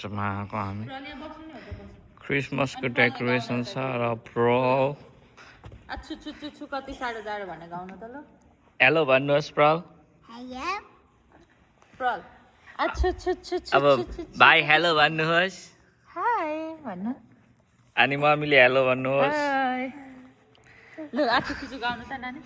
चर्चमा आएको हामी क्रिसमसको डेकोरेसन छ र प्रल छु छु छु छु कति साह्रो जाडो भने गाउनु त ल हेलो भन्नुहोस् प्रल प्रल छु छु छु छु अब भाइ हेलो भन्नुहोस् हाय भन्नु अनि मम्मीले हेलो भन्नुहोस् हाय ल छु छु छु गाउनु त नानी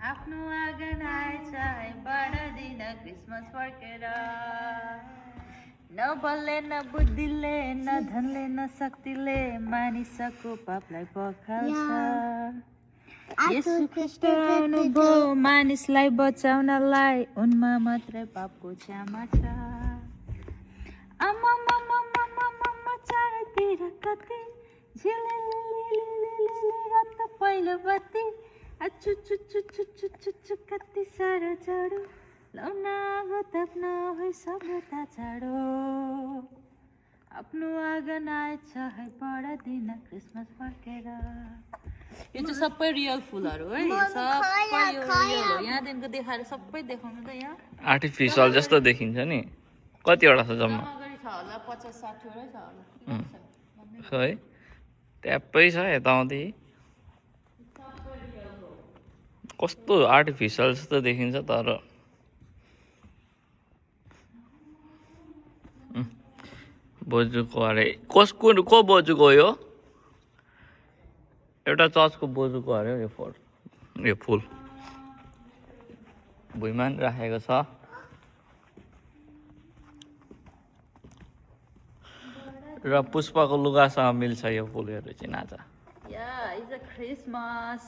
आफ्नो आँगन आएछ है बढदिन क्रिसमस फर्केर न बलले न बुद्धिले न धनले न शक्तिले मानिसको पापलाई पखाल्छ येशू ख्रीष्ट आउनुभयो मानिसलाई बचाउनलाई उनमा मात्रै पापको क्षमा छ आमामामामामामा चारैतिर कति झिलिलिलिलिलिलिलि रात पहिलो बत्ती छु छु छु छु छु छु छु कति साह्रो जाडो लाउन आगो ताप्न है सभ्यता चाँडो आफ्नो आँगन आएछ है बढदिन क्रिसमस फर्केर यो चाहिँ सबै रियल फुलहरू है सबै यो रियल हो यहाँदेखिको देखाएर सबै देखाउनु त यहाँ आर्टिफिसियल जस्तो देखिन्छ नि कतिवटा छ जम्मा अगाडि छ होला 50-60 वटै छ होला है ट्याप्पै छ यताउँदै कस्तो आर्टिफिसियल जस्तो देखिन्छ तर बोजूको अरे को बोजूको यो एउटा चर्चको बोजूको अरे यो फुल भुइँमा पनि राखेको छ र पुष्पको लुगासँग मिल्छ यो फुलहरू चाहिँ नाचा Yeah, it's a Christmas